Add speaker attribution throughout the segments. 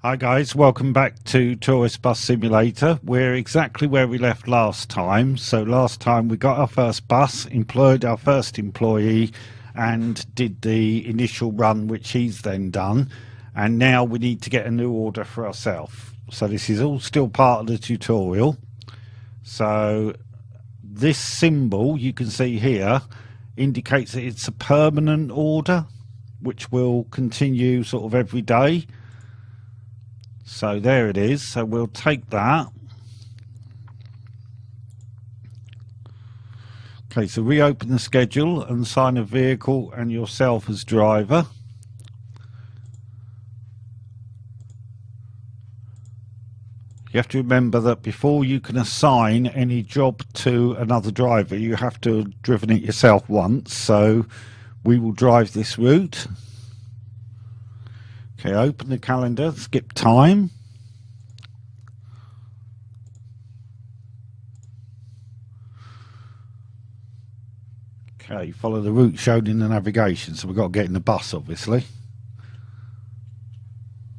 Speaker 1: Hi guys, welcome back to Tourist Bus Simulator. We're exactly where we left last time. So last time we got our first bus, employed our first employee and did the initial run which he's then done. And now we need to get a new order for ourselves. So this is all still part of the tutorial. So this symbol you can see here indicates that it's a permanent order which will continue sort of every day. So there it is. So we'll take that. Okay, so reopen the schedule and assign a vehicle and yourself as driver. You have to remember that before you can assign any job to another driver, you have to have driven it yourself once. So we will drive this route. Okay, open the calendar, skip time. Okay, follow the route shown in the navigation. So we've got to get in the bus, obviously.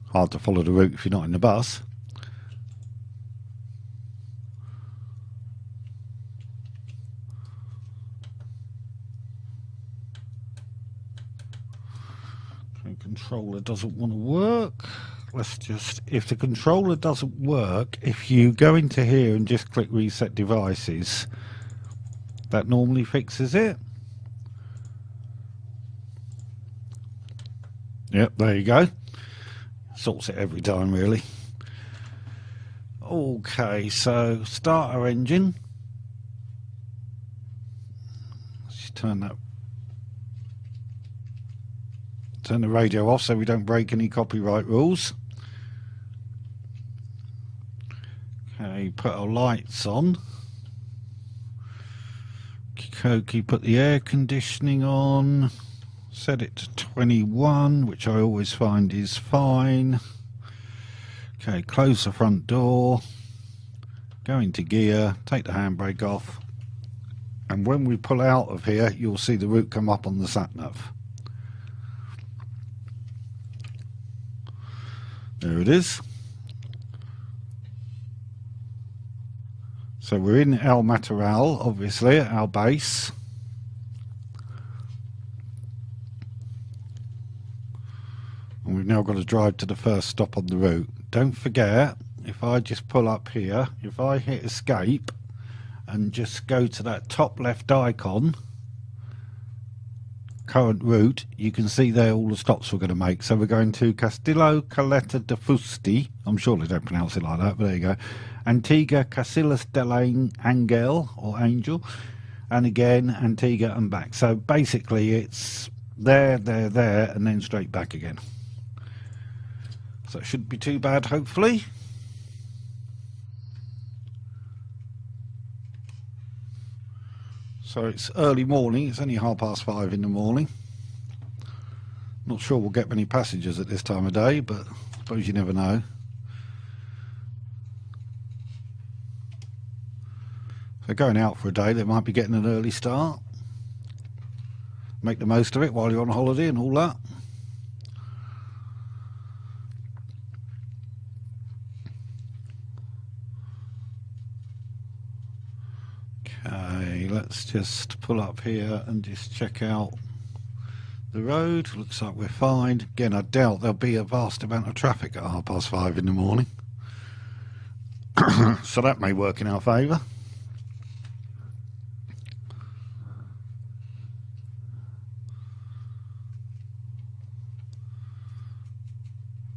Speaker 1: Hard to follow the route if you're not in the bus. Controller doesn't want to work. Let's just, if the controller doesn't work, if you go into here and just click reset devices, that normally fixes it. Yep, there you go. Sorts it every time, really. Okay, so start our engine. Let's just turn the radio off so we don't break any copyright rules. Okay, put our lights on. Okay, put the air conditioning on. Set it to 21, which I always find is fine. Okay, close the front door. Go into gear, take the handbrake off. And when we pull out of here, you'll see the route come up on the sat-nav. There it is. So we're in El Mataral, obviously, at our base. And we've now got to drive to the first stop on the route. Don't forget, if I just pull up here, if I hit escape and just go to that top left icon, current route, you can see there all the stops we're going to make. So we're going to Castillo Caleta de Fusti. I'm sure they don't pronounce it like that, but there you go. Antigua, Casillas del Angel, or Angel, and again Antigua and back. So basically it's there, and then straight back again. So it shouldn't be too bad, hopefully. So it's early morning, it's only 5:30 in the morning. Not sure we'll get many passengers at this time of day, but I suppose you never know. So going out for a day, they might be getting an early start. Make the most of it while you're on holiday and all that. Okay, let's just pull up here and just check out the road. Looks like we're fine. Again, I doubt there'll be a vast amount of traffic at 5:30 in the morning. So that may work in our favour.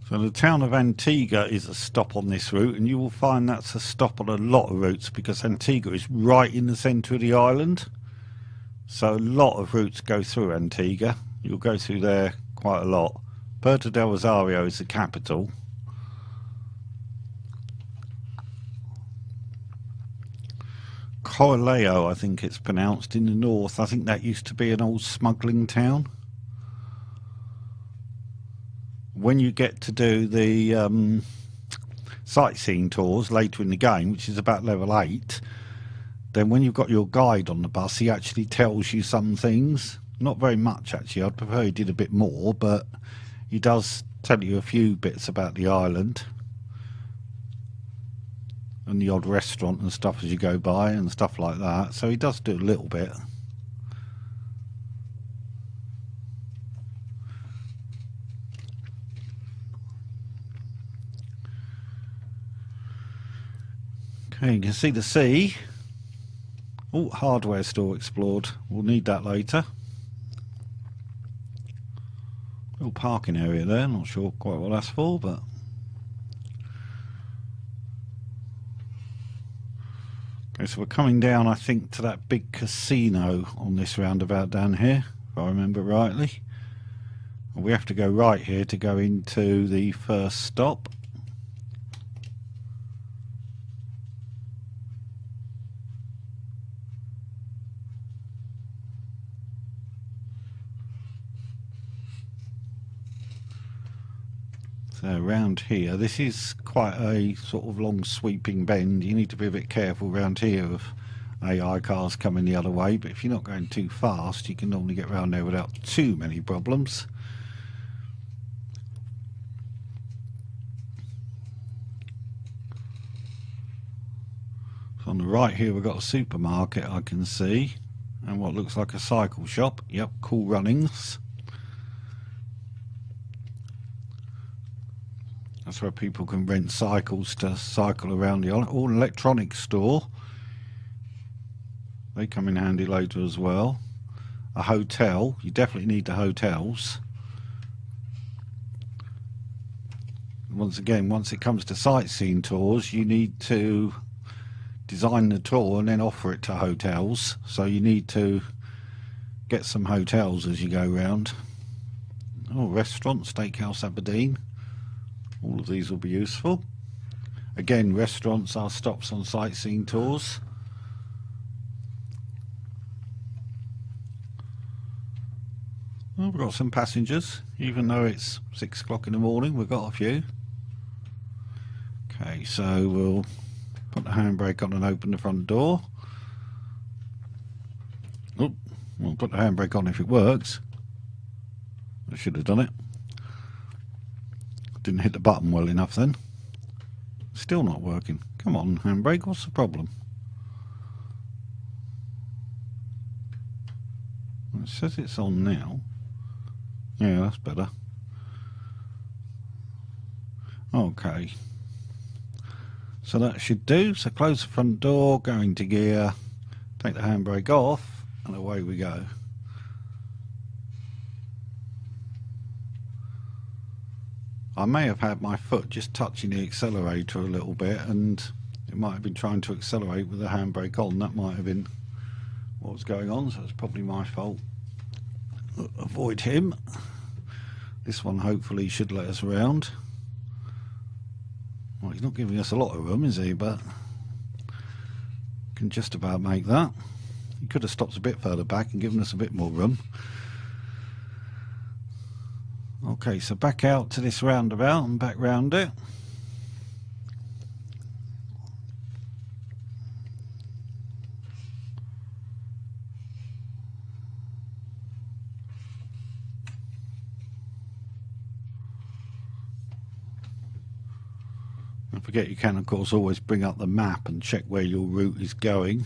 Speaker 1: So the town of Antigua is a stop on this route, and you will find that's a stop on a lot of routes because Antigua is right in the centre of the island. So a lot of routes go through Antigua. You'll go through there quite a lot. Berto Del Rosario is the capital. Corraleo, I think it's pronounced, in the north. I think that used to be an old smuggling town. When you get to do the sightseeing tours later in the game, which is about level 8, then when you've got your guide on the bus, he actually tells you some things. Not very much, actually. I'd prefer he did a bit more, but he does tell you a few bits about the island and the odd restaurant and stuff as you go by and stuff like that. So he does do a little bit. Okay, you can see the sea. Oh, hardware store explored. We'll need that later. Little parking area there. Not sure quite what that's for, but okay, so we're coming down, I think, to that big casino on this roundabout down here, if I remember rightly. And we have to go right here to go into the first stop. So around here, this is quite a sort of long sweeping bend. You need to be a bit careful around here of AI cars coming the other way, but if you're not going too fast, you can normally get around there without too many problems. So on the right here we've got a supermarket I can see, and what looks like a cycle shop. Yep, Cool Runnings. That's where people can rent cycles to cycle around the island. Or an electronics store. They come in handy later as well. A hotel. You definitely need the hotels. Once again, once it comes to sightseeing tours, you need to design the tour and then offer it to hotels. So you need to get some hotels as you go round. Oh, restaurant, Steakhouse Aberdeen. All of these will be useful. Again, restaurants are stops on sightseeing tours. Well, we've got some passengers, even though it's 6 o'clock in the morning, we've got a few. Okay, so we'll put the handbrake on and open the front door. Oh, we'll put the handbrake on if it works. I should have done it. Didn't hit the button well enough then. Still not working. Come on, handbrake, what's the problem? It says it's on now. Yeah, that's better. Okay. So that should do. So close the front door, go into gear, take the handbrake off, and away we go. I may have had my foot just touching the accelerator a little bit, and it might have been trying to accelerate with the handbrake on. That might have been what was going on, so it's probably my fault. Avoid him. This one hopefully should let us around. Well, he's not giving us a lot of room, is he? But can just about make that. He could have stopped a bit further back and given us a bit more room. Okay, so back out to this roundabout and back round it. Don't forget, you can of course always bring up the map and check where your route is going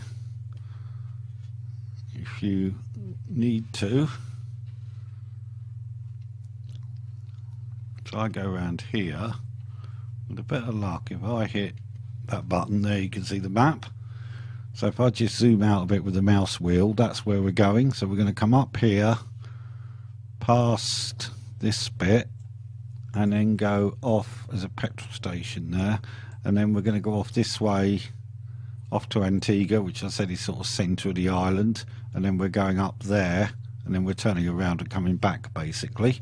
Speaker 1: if you need to. So I go around here with a bit of luck. If I hit that button there, you can see the map. So if I just zoom out a bit with the mouse wheel, that's where we're going. So we're going to come up here past this bit and then go off as a petrol station there, and then we're going to go off this way off to Antigua, which I said is sort of centre of the island, and then we're going up there and then we're turning around and coming back basically.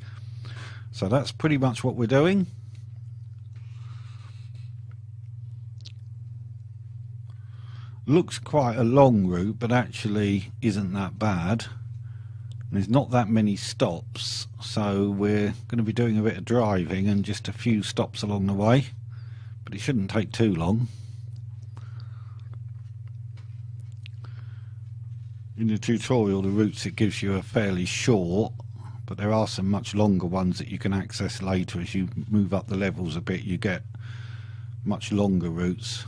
Speaker 1: So that's pretty much what we're doing. Looks quite a long route, but actually isn't that bad. There's not that many stops, so we're going to be doing a bit of driving and just a few stops along the way, but it shouldn't take too long. In the tutorial, the routes it gives you are fairly short, but there are some much longer ones that you can access later. As you move up the levels a bit, you get much longer routes,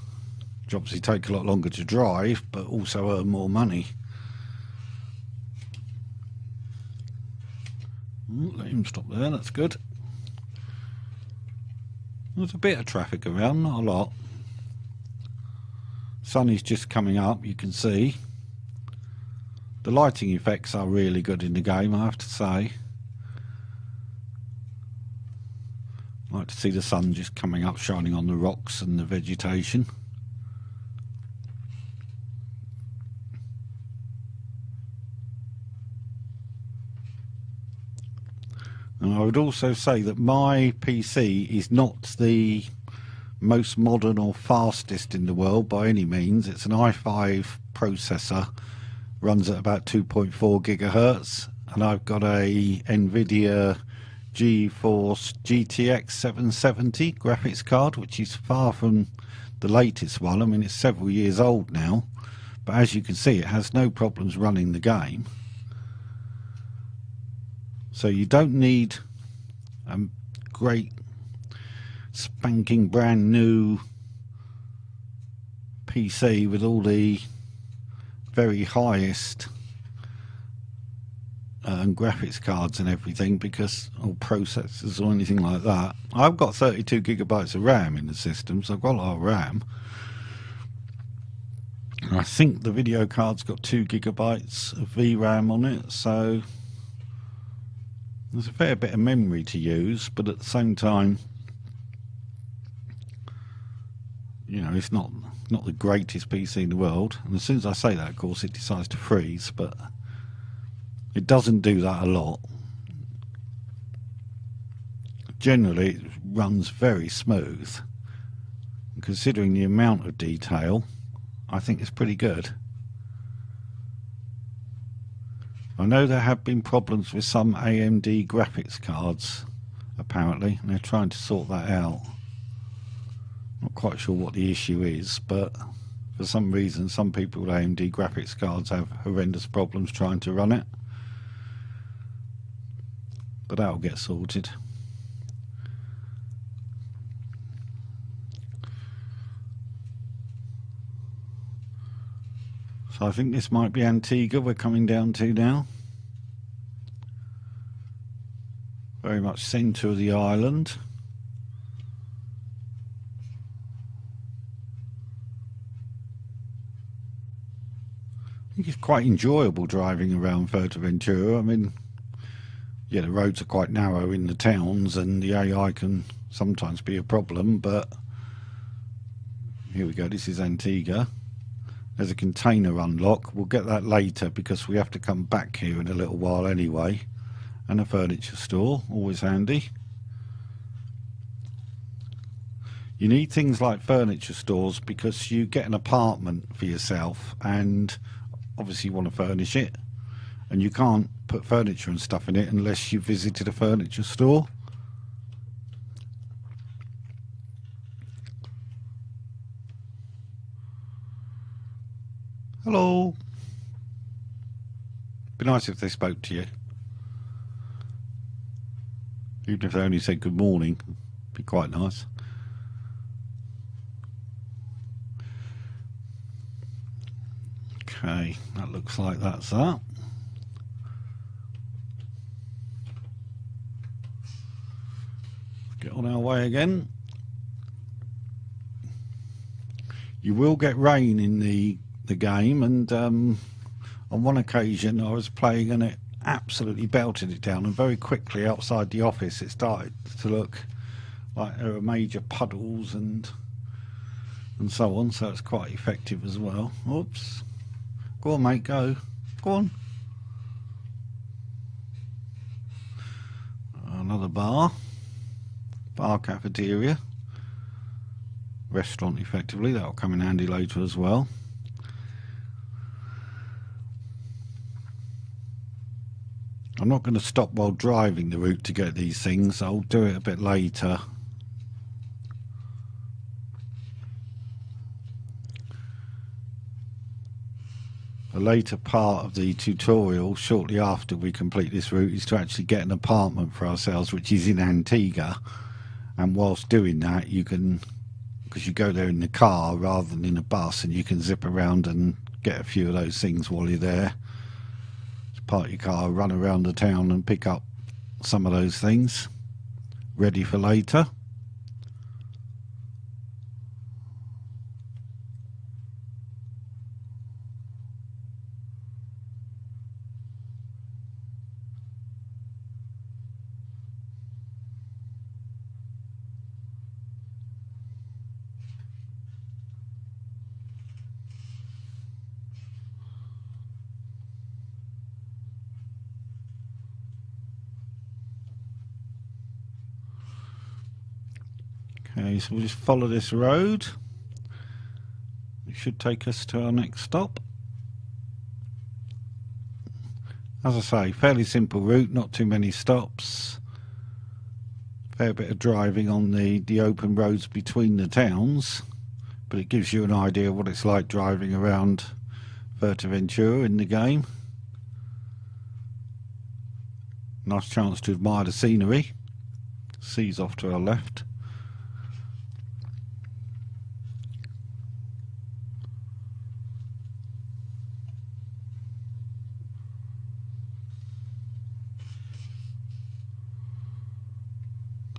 Speaker 1: which obviously take a lot longer to drive, but also earn more money. Let him stop there, that's good. There's a bit of traffic around, not a lot. Sun is just coming up, you can see. The lighting effects are really good in the game, I have to say. I like to see the sun just coming up, shining on the rocks and the vegetation. And I would also say that my PC is not the most modern or fastest in the world by any means. It's an i5 processor, runs at about 2.4 gigahertz, and I've got a NVIDIA GeForce GTX 770 graphics card, which is far from the latest one. I mean, it's several years old now, but as you can see, it has no problems running the game. So you don't need a great spanking brand new PC with all the very highest graphics cards and everything, because or processors or anything like that. I've got 32 gigabytes of RAM in the system, so I've got a lot of RAM. And I think the video card's got 2 gigabytes of VRAM on it, so there's a fair bit of memory to use, but at the same time, you know, it's not the greatest PC in the world. And as soon as I say that, of course, it decides to freeze, but it doesn't do that a lot. Generally, it runs very smooth. And considering the amount of detail, I think it's pretty good. I know there have been problems with some AMD graphics cards, apparently, and they're trying to sort that out. Not quite sure what the issue is, but for some reason some people with AMD graphics cards have horrendous problems trying to run it. But that'll get sorted. So I think this might be Antigua we're coming down to now. Very much centre of the island. I think it's quite enjoyable driving around Fuerteventura. I mean, yeah, the roads are quite narrow in the towns and the AI can sometimes be a problem, but here we go, this is Antigua. There's a container unlock. We'll get that later because we have to come back here in a little while anyway. And a furniture store, always handy. You need things like furniture stores because you get an apartment for yourself and obviously you want to furnish it. And you can't put furniture and stuff in it unless you visited a furniture store. Hello. Be nice if they spoke to you. Even if they only said good morning, be quite nice. Okay, that looks like that's that. Get on our way again. You will get rain in the game, and on one occasion I was playing and it absolutely belted it down, and very quickly outside the office it started to look like there were major puddles and so on, so it's quite effective as well. Oops. Go on, mate, go. Go on. Another bar cafeteria, restaurant effectively. That'll come in handy later as well. I'm not going to stop while driving the route to get these things. I'll do it a bit later. a later part of the tutorial, shortly after we complete this route, is to actually get an apartment for ourselves, which is in Antigua. And whilst doing that, you can, because you go there in the car rather than in a bus, and you can zip around and get a few of those things while you're there. Just park your car, run around the town and pick up some of those things, ready for later. Okay, so we'll just follow this road. It should take us to our next stop. As I say, fairly simple route, not too many stops. Fair bit of driving on the open roads between the towns, but it gives you an idea of what it's like driving around Fuerteventura in the game. Nice chance to admire the scenery. Sea's off to our left.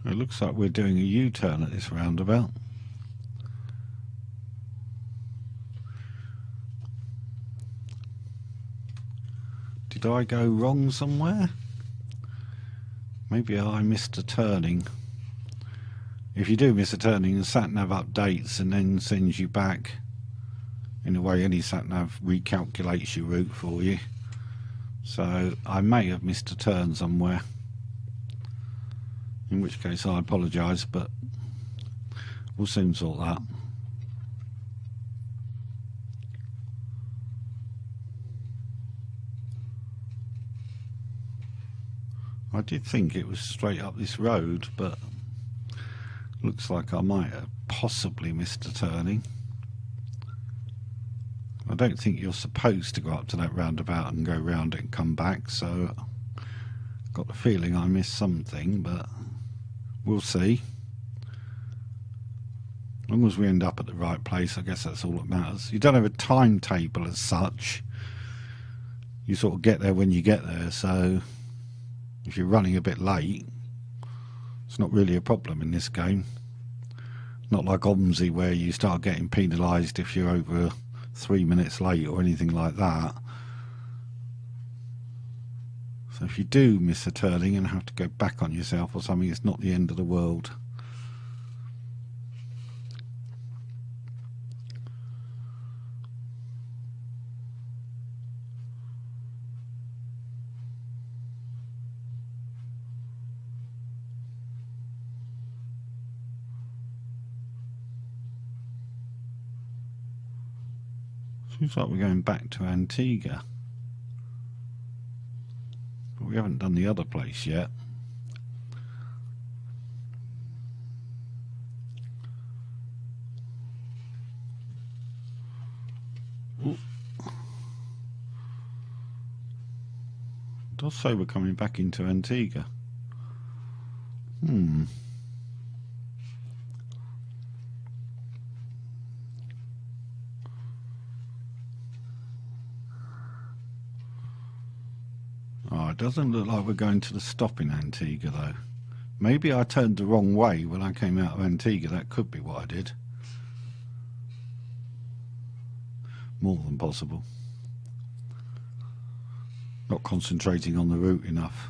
Speaker 1: It looks like we're doing a U-turn at this roundabout. Did I go wrong somewhere? Maybe I missed a turning. If you do miss a turning, the sat-nav updates and then sends you back. In a way, any sat-nav recalculates your route for you. So I may have missed a turn somewhere. In which case I apologise, but we'll soon sort that. I did think it was straight up this road, but looks like I might have possibly missed a turning. I don't think you're supposed to go up to that roundabout and go round it and come back, so got the feeling I missed something, but we'll see. As long as we end up at the right place, I guess that's all that matters. You don't have a timetable as such. You sort of get there when you get there, so if you're running a bit late, it's not really a problem in this game. Not like OMSI where you start getting penalised if you're over 3 minutes late or anything like that. So if you do miss a turning and have to go back on yourself or something, it's not the end of the world. Seems like we're going back to Antigua. But we haven't done the other place yet. Ooh. It does say we're coming back into Antigua. Oh, it doesn't look like we're going to the stop in Antigua though. Maybe I turned the wrong way when I came out of Antigua. That could be what I did. More than possible. Not concentrating on the route enough.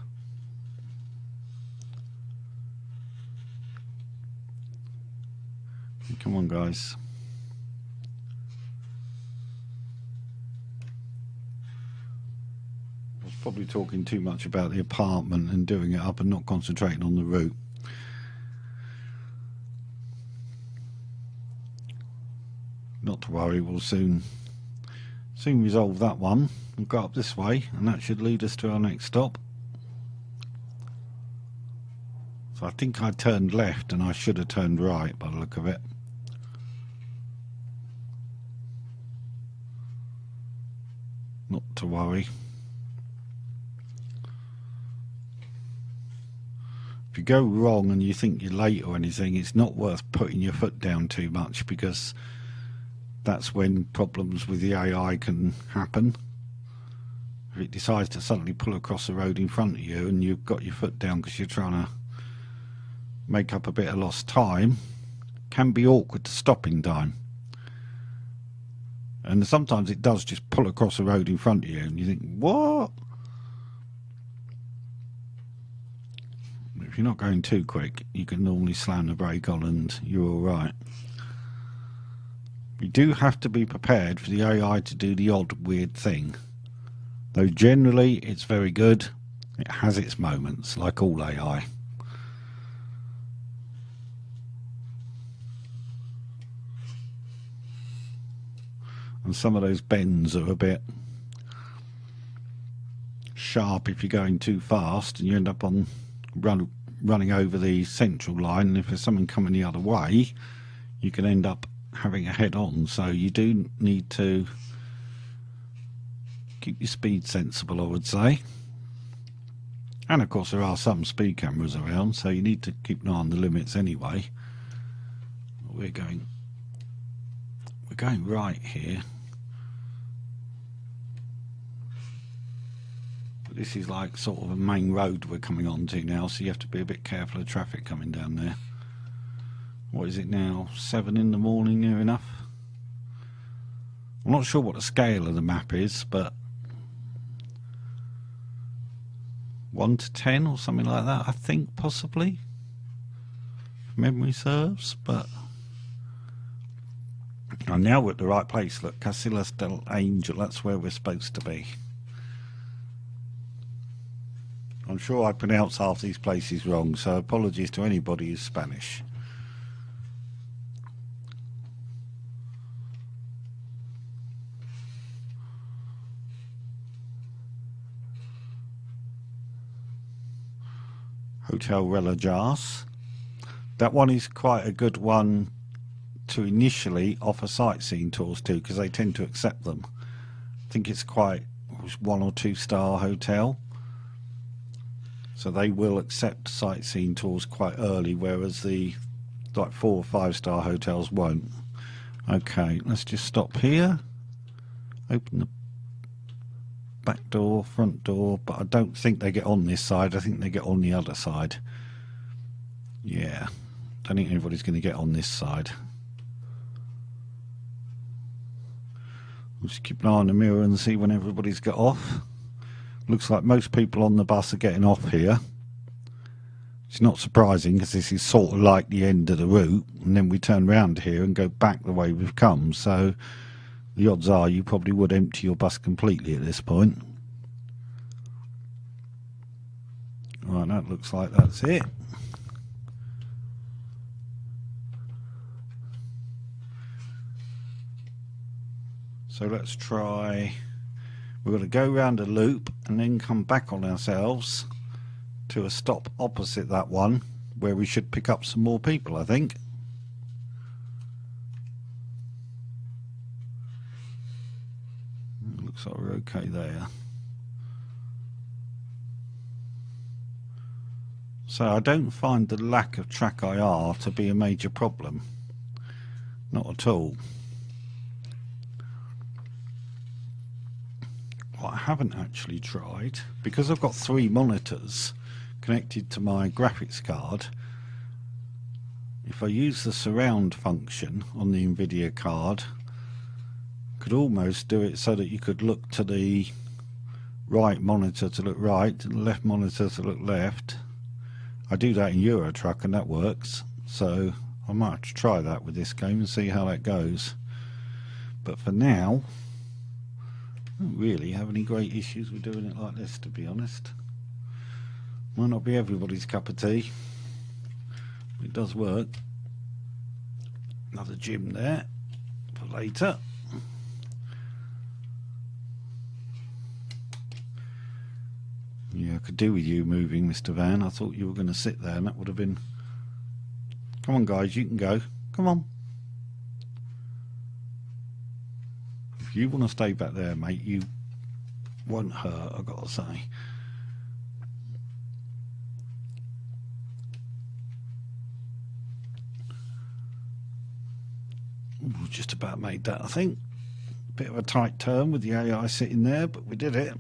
Speaker 1: Come on, guys. I was probably talking too much about the apartment and doing it up and not concentrating on the route. Not to worry, we'll soon resolve that one. We'll go up this way and that should lead us to our next stop. So I think I turned left and I should have turned right by the look of it. not to worry. If you go wrong and you think you're late or anything, it's not worth putting your foot down too much, because that's when problems with the AI can happen. If it decides to suddenly pull across the road in front of you and you've got your foot down because you're trying to make up a bit of lost time, it can be awkward to stop in time. And sometimes it does just pull across the road in front of you and you think, what? If you're not going too quick, you can normally slam the brake on and you're all right. You do have to be prepared for the AI to do the odd weird thing. Though generally it's very good, it has its moments, like all AI. And some of those bends are a bit sharp if you're going too fast, and you end up on running over the central line, and if there's someone coming the other way, you can end up having a head-on. So you do need to keep your speed sensible, I would say. And of course there are some speed cameras around, so you need to keep an eye on the limits anyway. We're going right here. But this is like sort of a main road we're coming on to now, so you have to be a bit careful of traffic coming down there. What is it now? 7 in the morning, near enough. I'm not sure what the scale of the map is, but 1 to 10 or something like that, I think, possibly, if memory serves. But and now we're at the right place. Look, Casillas del Angel, that's where we're supposed to be. I'm sure I pronounce half these places wrong, so apologies to anybody who's Spanish. Hotel Relajas. That one is quite a good one to initially offer sightseeing tours to, because they tend to accept them. I think it's quite 1 or 2 star hotel, so they will accept sightseeing tours quite early, whereas the like 4 or 5 star hotels won't. Okay, let's just stop here, open the back door, front door, but I don't think they get on this side. I think they get on the other side. Yeah, I don't think anybody's going to get on this side. We'll just keep an eye on the mirror and see when everybody's got off. Looks like most people on the bus are getting off here. It's not surprising, because this is sort of like the end of the route, and then we turn round here and go back the way we've come, so the odds are you probably would empty your bus completely at this point. Right, that looks like that's it. So let's try, we're going to go round a loop and then come back on ourselves to a stop opposite that one, where we should pick up some more people, I think. Looks like we're okay there. So I don't find the lack of track IR to be a major problem. Not at all. What I haven't actually tried, because I've got 3 monitors connected to my graphics card, if I use the surround function on the NVIDIA card, could almost do it so that you could look to the right monitor to look right, to the left monitor to look left. I do that in Euro Truck and that works, so I might have to try that with this game and see how that goes. But for now, I don't really have any great issues with doing it like this, to be honest. Might not be everybody's cup of tea, but it does work. Another gym there for later. Yeah, I could do with you moving, Mr. Van. I thought you were going to sit there, and that would have been... Come on, guys, you can go. Come on. If you want to stay back there, mate, you won't hurt, I've got to say. Ooh, just about made that, I think. Bit of a tight turn with the AI sitting there, but we did it.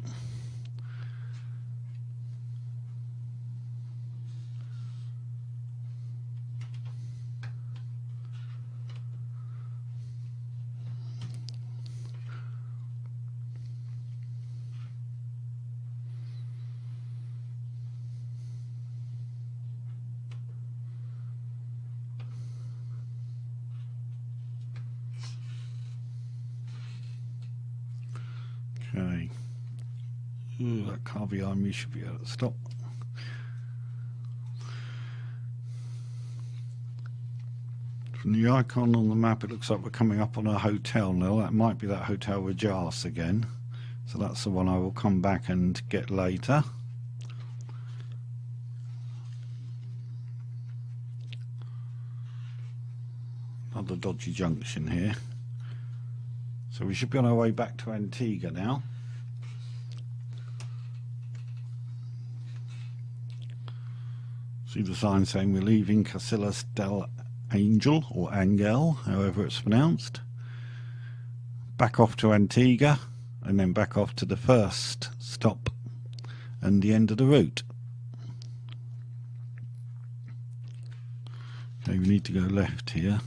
Speaker 1: Okay. Ooh, that car behind me should be able to stop. From the icon on the map, it looks like we're coming up on a hotel now. That might be that hotel with Jas again. So that's the one I will come back and get later. Another dodgy junction here. So we should be on our way back to Antigua now. See the sign saying we're leaving Casillas del Angel, or Angel, however it's pronounced. Back off to Antigua, and then back off to the first stop and the end of the route. Okay, we need to go left here.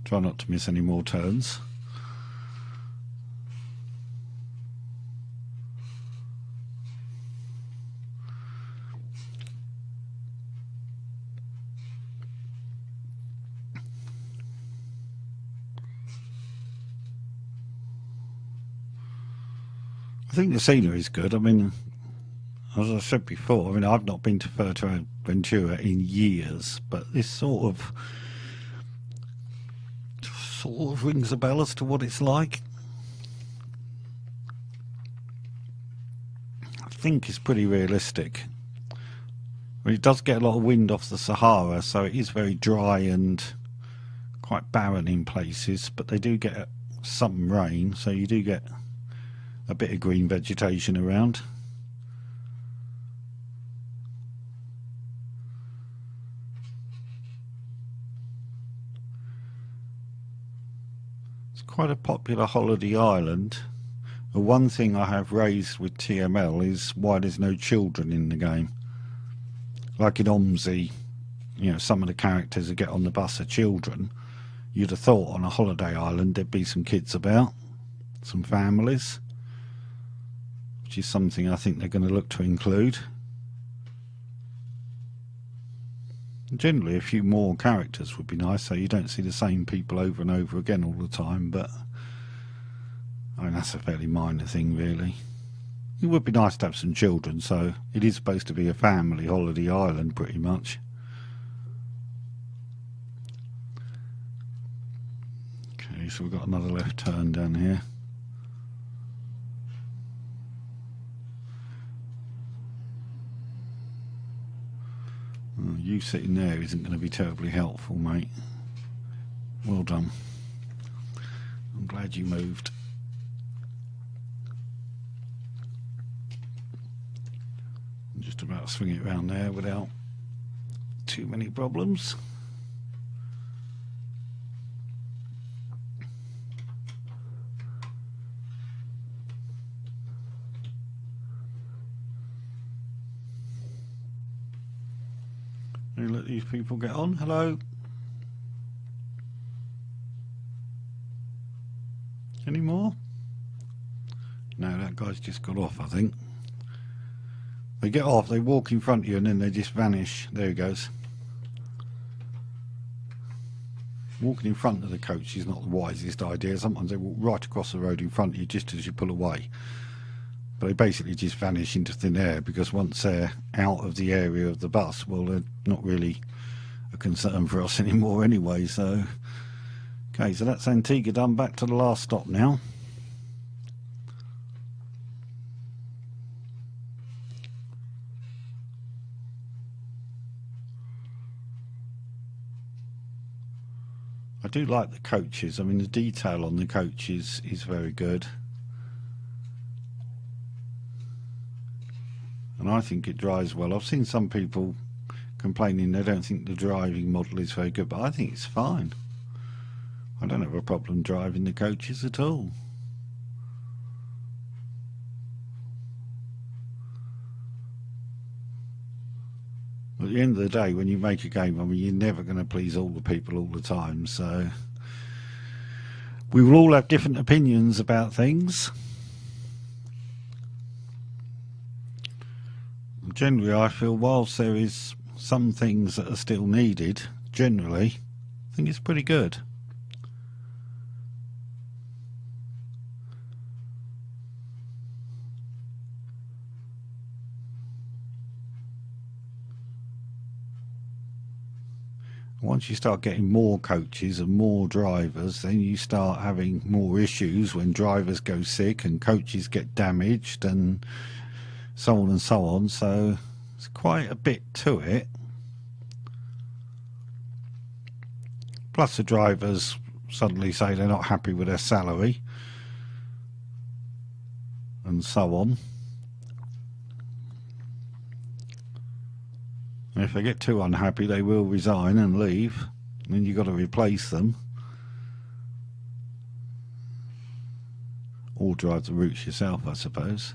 Speaker 1: Try not to miss any more turns. I think the scenery is good. I mean, as I said before, I mean, I've not been to Fuerteventura in years, but this sort of rings a bell as to what it's like. I think it's pretty realistic. I mean, it does get a lot of wind off the Sahara, so it is very dry and quite barren in places, but they do get some rain, so you do get a bit of green vegetation around. It's quite a popular holiday island. The one thing I have raised with TML is why there's no children in the game. Like in OMSI, you know, some of the characters that get on the bus are children. You'd have thought on a holiday island there'd be some kids about, some families, which is something I think they're going to look to include. Generally a few more characters would be nice, so you don't see the same people over and over again all the time, but I mean, that's a fairly minor thing really. It would be nice to have some children, so it is supposed to be a family holiday island pretty much. Okay, so we've got another left turn down here. You sitting there isn't going to be terribly helpful, mate. Well done. I'm glad you moved. I'm just about to swing it around there without too many problems. Let these people get on. Hello. Any more? No, that guy's just got off, I think. They get off, they walk in front of you, and then they just vanish. There he goes. Walking in front of the coach is not the wisest idea. Sometimes they walk right across the road in front of you just as you pull away. But they basically just vanish into thin air, because once they're out of the area of the bus, well, they're not really a concern for us anymore anyway. So, okay, so that's Antigua done. Back to the last stop now. I do like the coaches. I mean, the detail on the coaches is very good. And I think it drives well. I've seen some people complaining they don't think the driving model is very good, but I think it's fine. I don't have a problem driving the coaches at all. At the end of the day, when you make a game, I mean, you're never going to please all the people all the time, so we will all have different opinions about things. Generally, I feel whilst there is some things that are still needed, generally, I think it's pretty good. Once you start getting more coaches and more drivers, then you start having more issues when drivers go sick and coaches get damaged and so on and so on. So it's quite a bit to it. Plus the drivers suddenly say they're not happy with their salary and so on. And if they get too unhappy, they will resign and leave. And then you've got to replace them. Or drive the routes yourself, I suppose.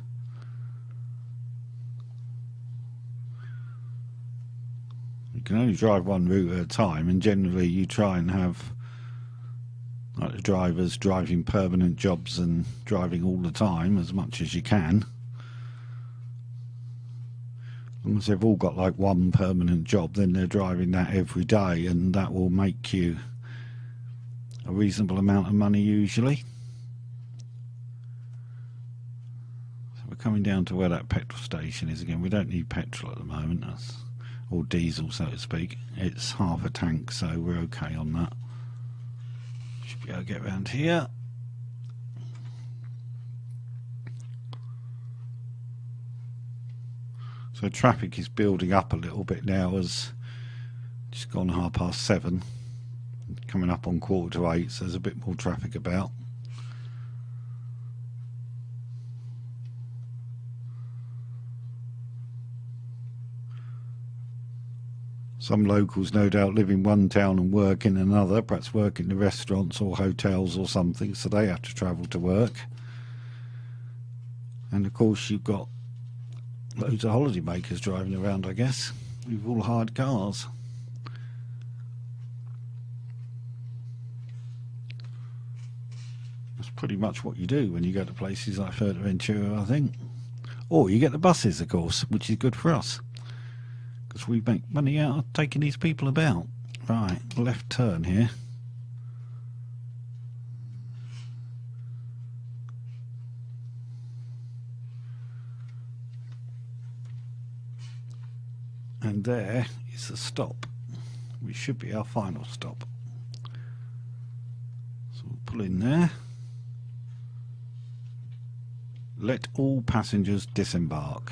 Speaker 1: You can only drive one route at a time, and generally you try and have like the drivers driving permanent jobs and driving all the time as much as you can. As long as they've all got like one permanent job, then they're driving that every day, and that will make you a reasonable amount of money usually. So we're coming down to where that petrol station is again. We don't need petrol at the moment, or diesel so to speak. It's half a tank, so we're okay on that. Should be able to get around here. So traffic is building up a little bit now as it's gone 7:30, coming up on 7:45, so there's a bit more traffic about. Some locals no doubt live in one town and work in another, perhaps work in the restaurants or hotels or something, so they have to travel to work. And of course you've got loads of holiday makers driving around, I guess. We've all hired cars. That's pretty much what you do when you go to places like Fuerteventura, I think. Or you get the buses, of course, which is good for us, because we make money out of taking these people about. Right, left turn here. And there is a stop, which should be our final stop. So we'll pull in there. Let all passengers disembark.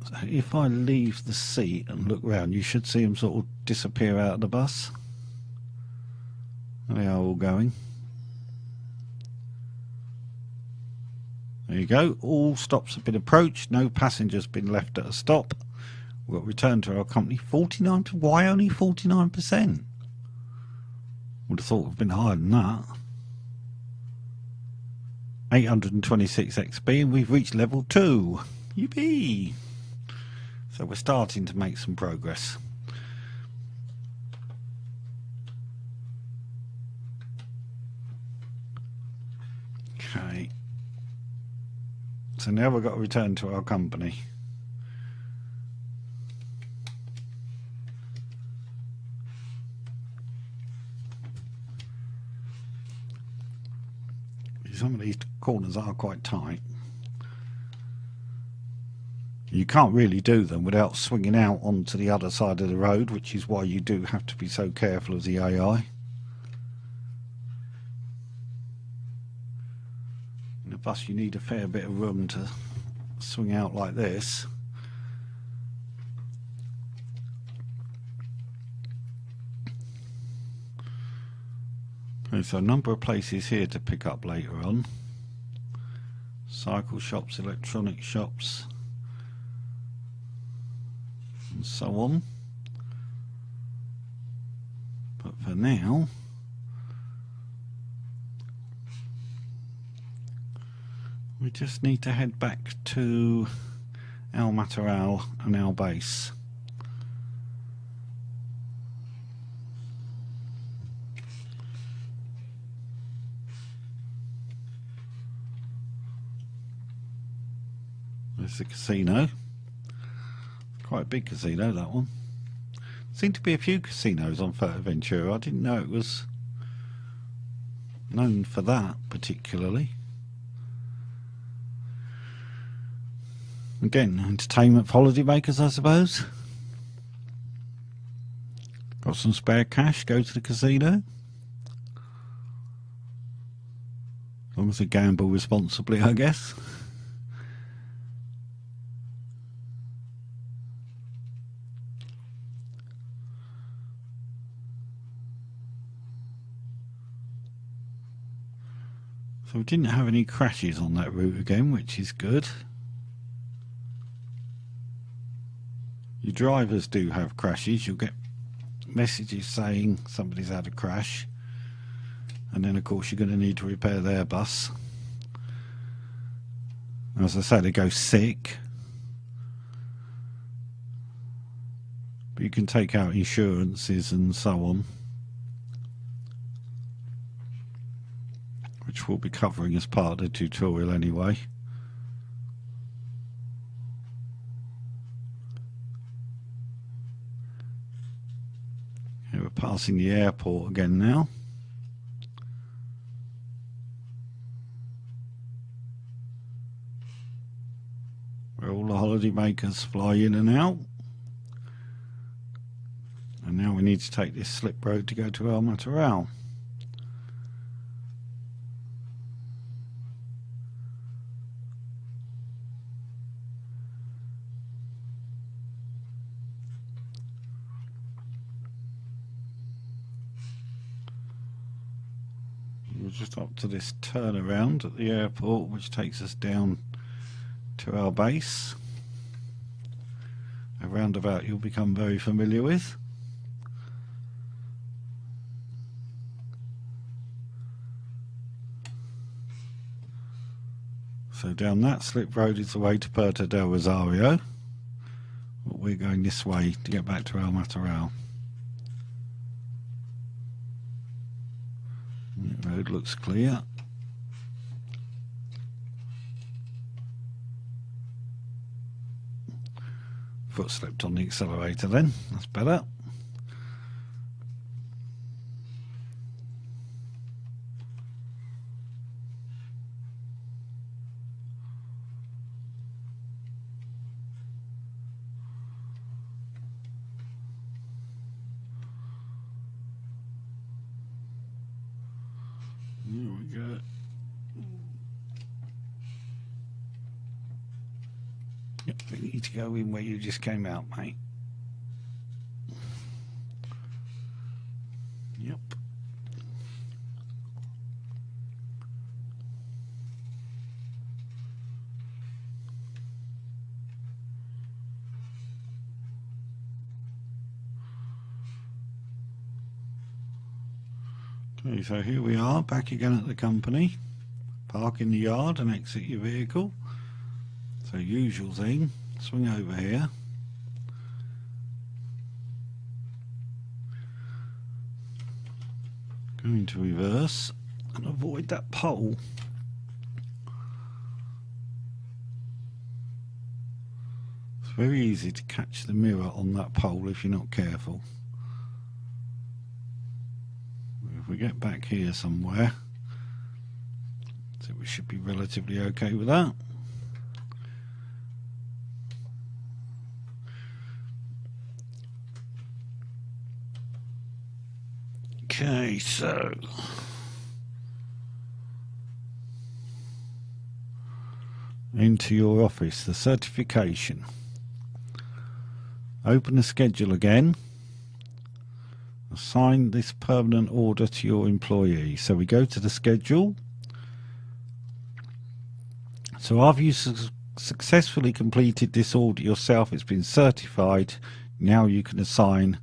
Speaker 1: So if I leave the seat and look round, you should see them sort of disappear out of the bus. They are all going. There you go, all stops have been approached, no passengers been left at a stop. We'll return to our company. 49%, why only 49%? Would have thought it would have been higher than that. 826 XP, and we've reached level 2. Yippee! So we're starting to make some progress. Okay. So now we've got to return to our company. Some of these corners are quite tight. You can't really do them without swinging out onto the other side of the road, which is why you do have to be so careful of the AI. In a bus you need a fair bit of room to swing out like this. Okay, so a number of places here to pick up later on. Cycle shops, electronic shops, and so on. But for now, we just need to head back to El Mataral and our base. There's the casino. Quite a big casino, that one. Seemed to be a few casinos on Fuerteventura. I didn't know it was known for that particularly. Again, entertainment for holidaymakers, I suppose. Got some spare cash, go to the casino. As long as they gamble responsibly, I guess. So we didn't have any crashes on that route again, which is good. Your drivers do have crashes. You'll get messages saying somebody's had a crash, and then of course you're going to need to repair their bus. As I say, they go sick, but you can take out insurances and so on, which we'll be covering as part of the tutorial anyway. Here we're passing the airport again now. Where all the holidaymakers fly in and out. And now we need to take this slip road to go to El Mataral. We're just up to this turnaround at the airport, which takes us down to our base. A roundabout you'll become very familiar with. So down that slip road is the way to Berto Del Rosario. But we're going this way to get back to El Mataral. The road looks clear. Foot slipped on the accelerator then, that's better. Here we go. Yep, we need to go in where you just came out, mate. Yep. Okay, so here we are, back again at the company. Park in the yard and exit your vehicle. So usual thing, swing over here. Go into reverse and avoid that pole. It's very easy to catch the mirror on that pole if you're not careful. If we get back here somewhere, so we should be relatively okay with that. Okay, so into your office, the certification. Open the schedule again Assign this permanent order to your employee. So we go to the schedule. So after you successfully completed this order yourself, it's been certified, now you can assign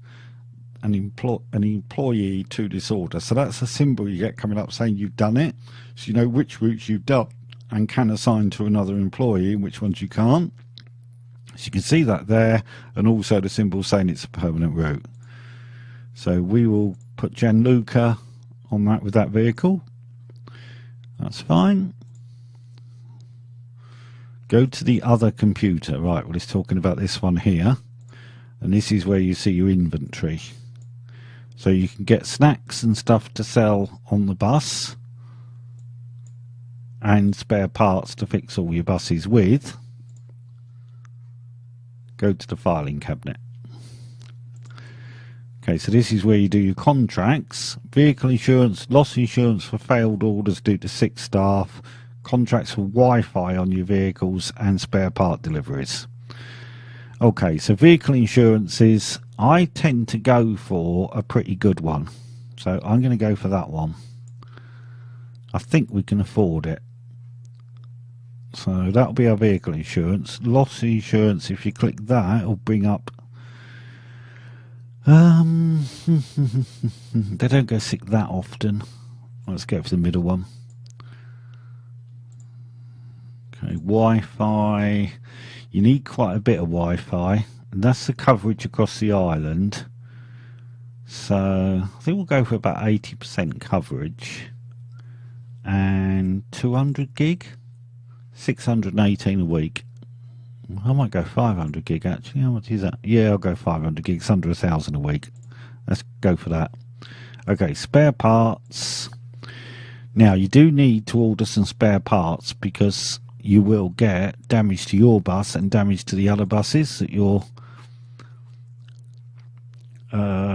Speaker 1: an employee to this order. So that's a symbol you get coming up saying you've done it, so you know which routes you've done and can assign to another employee and which ones you can't. So you can see that there, and also the symbol saying it's a permanent route. So we will put Gianluca on that with that vehicle. That's fine. Go to the other computer. Right, well, it's talking about this one here, and this is where you see your inventory. So you can get snacks and stuff to sell on the bus and spare parts to fix all your buses with. Go to the filing cabinet. Okay, so this is where you do your contracts, vehicle insurance, loss insurance for failed orders due to sick staff, contracts for Wi-Fi on your vehicles, and spare part deliveries. Okay, so vehicle insurances, I tend to go for a pretty good one. So I'm going to go for that one. I think we can afford it. So that'll be our vehicle insurance. Loss insurance, if you click that, it'll bring up... they don't go sick that often. Let's go for the middle one. Okay, Wi-Fi. You need quite a bit of Wi-Fi, and that's the coverage across the island. So I think we'll go for about 80% coverage, and 200 gig, 618 a week. I might go 500 gig actually. How much is that? Yeah, I'll go 500 gigs, under 1,000 a week. Let's go for that. Okay, spare parts. Now you do need to order some spare parts because you will get damage to your bus and damage to the other buses that your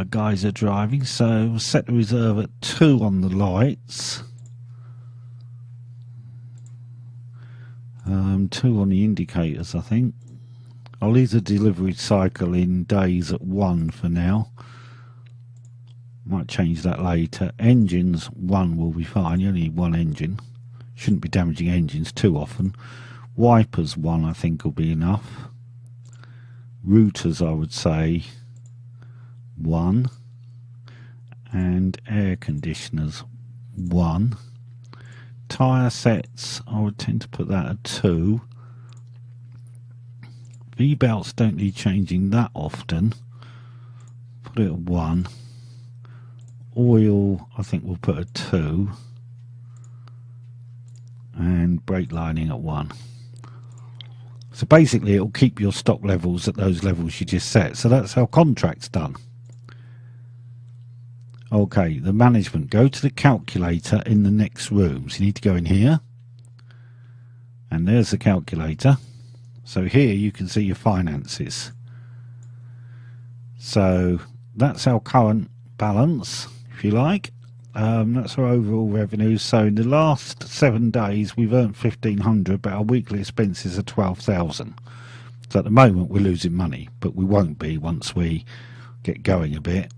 Speaker 1: guys are driving. So we'll set the reserve at 2 on the lights, 2 on the indicators. I think I'll leave the delivery cycle in days at 1 for now. Might change that later. Engines, 1 will be fine. You only need 1 engine. Shouldn't be damaging engines too often. Wipers, 1 I think will be enough. Routers, I would say 1. And air conditioners, 1. Tyre sets, I would tend to put that at 2. V-belts don't need changing that often. Put it at 1. Oil, I think we'll put at 2. And brake lining at 1. So basically it'll keep your stock levels at those levels you just set. So that's how contract's done. Okay, the management. Go to the calculator in the next room. So you need to go in here. And there's the calculator. So here you can see your finances. So that's our current balance, if you like. That's our overall revenue. So in the last 7 days we've earned 1,500, but our weekly expenses are 12,000. So at the moment we're losing money, but we won't be once we get going a bit.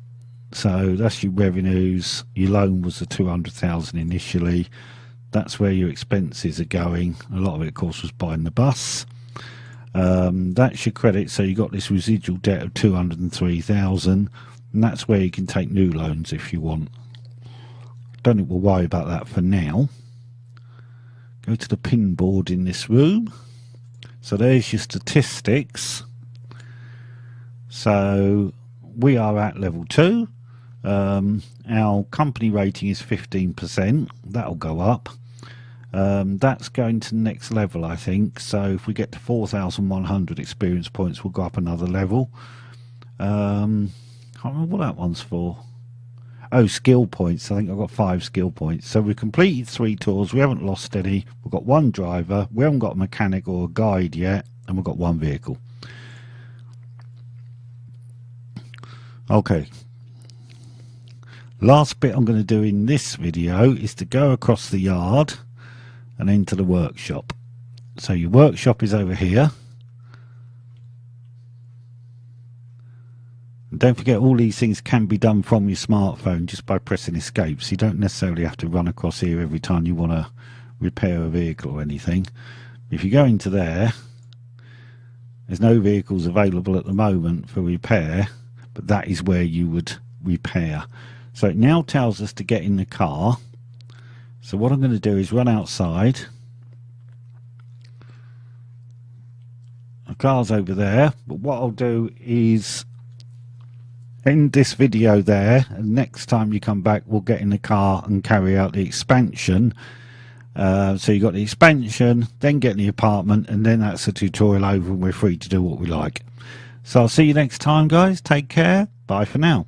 Speaker 1: So that's your revenues. Your loan was the 200,000 initially. That's where your expenses are going. A lot of it, of course, was buying the bus. That's your credit. So you got this residual debt of 203,000, and that's where you can take new loans if you want. Don't think we'll worry about that for now. Go to the pin board in this room. So there's your statistics. So we are at level 2. Our company rating is 15%. That'll go up. That's going to the next level, I think. So if we get to 4,100 experience points, we'll go up another level. Can't remember what that one's for. Oh, skill points. I think I've got 5 skill points. So we've completed 3 tours. We haven't lost any. We've got 1 driver. We haven't got a mechanic or a guide yet. And we've got 1 vehicle. Okay. Last bit I'm going to do in this video is to go across the yard and into the workshop. So your workshop is over here. Don't forget, all these things can be done from your smartphone just by pressing escape, so you don't necessarily have to run across here every time you want to repair a vehicle or anything. If you go into there, there's no vehicles available at the moment for repair, but that is where you would repair. So it now tells us to get in the car. So what I'm going to do is run outside. The car's over there, but what I'll do is end this video there, and next time you come back we'll get in the car and carry out the expansion. So you got the expansion, then get in the apartment, and then that's the tutorial over and we're free to do what we like. So I'll see you next time, guys. Take care. Bye for now.